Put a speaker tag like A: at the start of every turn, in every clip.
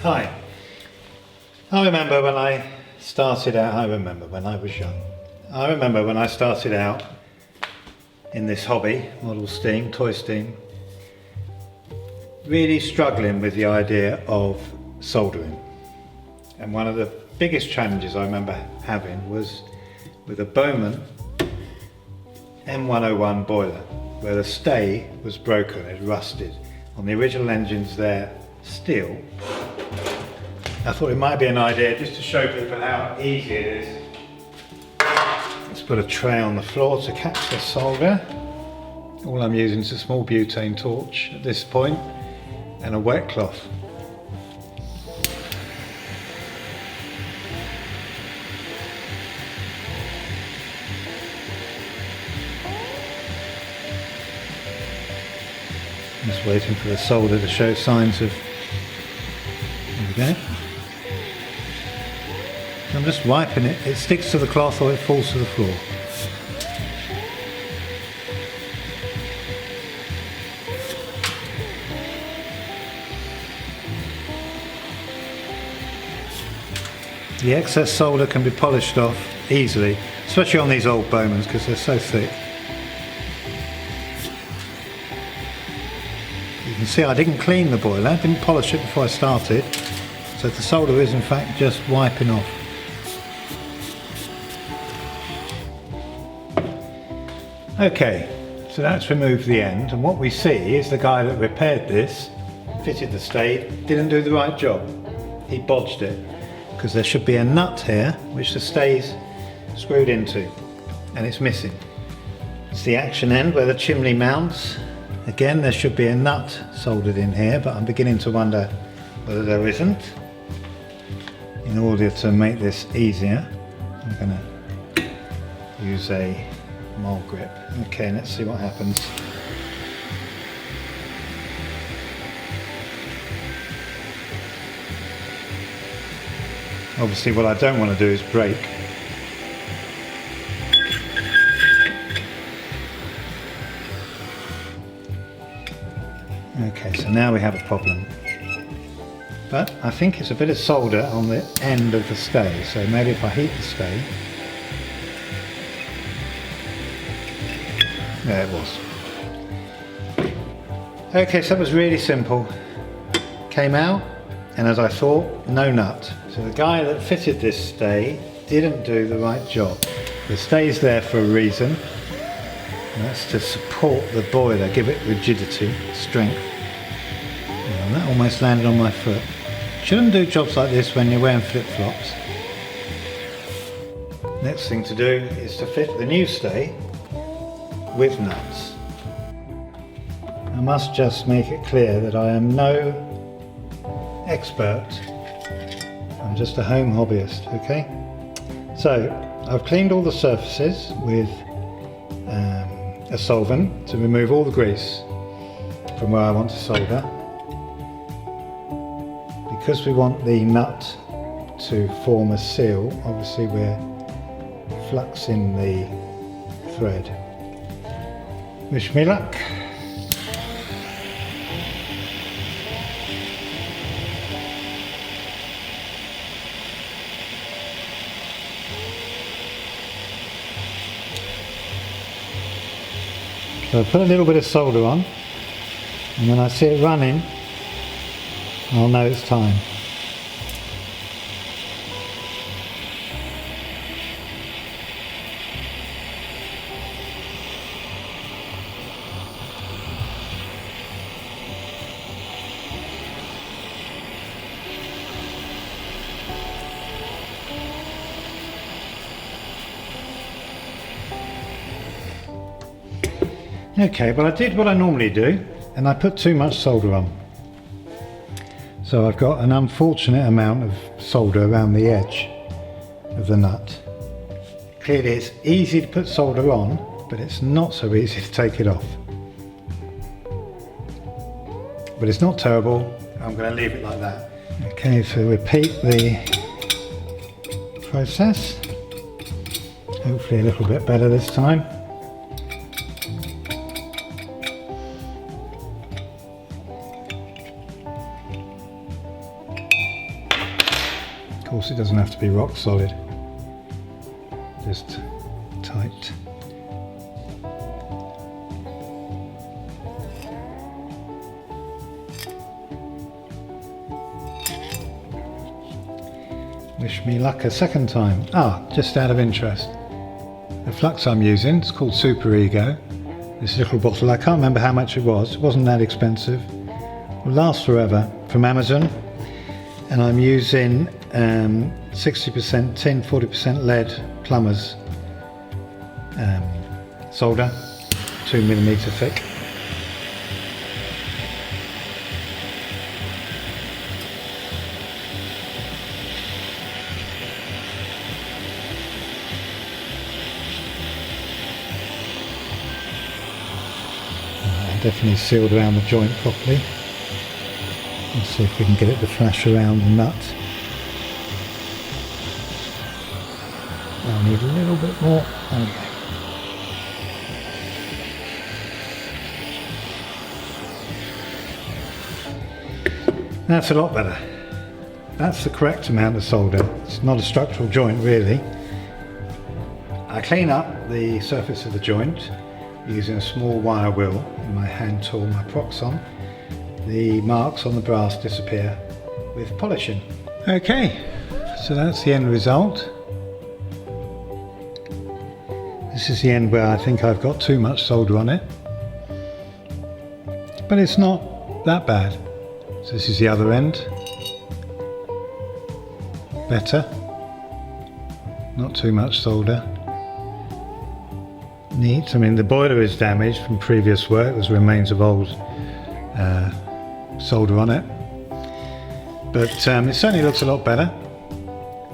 A: Hi. I remember when I started out, I remember when I was young. I remember when I started out in this hobby, model steam, toy steam, really struggling with the idea of soldering. And one of the biggest challenges I remember having was with a Bowman M101 boiler, where the stay was broken, it rusted. On the original engines they're steel. I thought it might be an idea just to show people how easy it is. Let's put a tray on the floor to catch the solder. All I'm using is a small butane torch at this point and a wet cloth. Just waiting for the solder to show signs of... There we go. I'm just wiping it. It sticks to the cloth or it falls to the floor. The excess solder can be polished off easily, especially on these old Bowmans because they're so thick. You can see I didn't clean the boiler, didn't polish it before I started, so the solder is in fact just wiping off. Okay, so that's removed the end, and what we see is the guy that repaired this, fitted the stay, didn't do the right job. He bodged it, because there should be a nut here which the stay's screwed into, and it's missing. It's the action end where the chimney mounts. Again, there should be a nut soldered in here, but I'm beginning to wonder whether there isn't. In order to make this easier, I'm going to use a mole grip. Okay, let's see what happens. Obviously what I don't want to do is break. Okay, so now we have a problem. But I think it's a bit of solder on the end of the stay, so maybe if I heat the stay. There it was. Okay, so that was really simple. Came out, and as I thought, no nut. So the guy that fitted this stay didn't do the right job. The stay's there for a reason. And that's to support the boiler, give it rigidity, strength. And that almost landed on my foot. Shouldn't do jobs like this when you're wearing flip-flops. Next thing to do is to fit the new stay with nuts. I must just make it clear that I am no expert. I'm just a home hobbyist, okay? So I've cleaned all the surfaces with a solvent to remove all the grease from where I want to solder. Because we want the nut to form a seal, obviously we're fluxing the thread. Wish me luck. So I put a little bit of solder on, and when I see it running, I'll know it's time. Okay, but I did what I normally do, and I put too much solder on. So I've got an unfortunate amount of solder around the edge of the nut. Clearly it's easy to put solder on, but it's not so easy to take it off. But it's not terrible, I'm going to leave it like that. Okay, so repeat the process. Hopefully a little bit better this time. course it doesn't have to be rock solid, just tight. Wish me luck a second time. Just out of interest, the flux I'm using, it's called Super Ego. This little bottle, I can't remember how much it was. It wasn't that expensive. It will last forever, from Amazon. And I'm using 60% tin, 40% lead plumbers solder, 2mm thick. Definitely sealed around the joint properly. Let's see if we can get it to flash around the nut. I'll need a little bit more. Okay. That's a lot better. That's the correct amount of solder. It's not a structural joint really. I clean up the surface of the joint using a small wire wheel in my hand tool, my Proxon. The marks on the brass disappear with polishing. Okay, so that's the end result. This is the end where I think I've got too much solder on it, but it's not that bad. So this is the other end. Better. Not too much solder. Neat. I mean, the boiler is damaged from previous work. There's remains of old solder on it, but it certainly looks a lot better,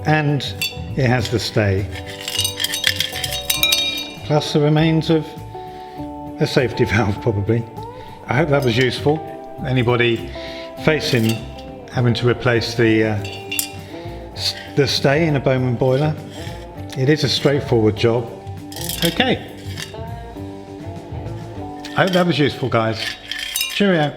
A: and it has the stay, plus the remains of a safety valve probably. I hope that was useful. Anybody facing having to replace the stay in a Bowman boiler, it is a straightforward job. Okay. I hope that was useful, guys. Cheerio.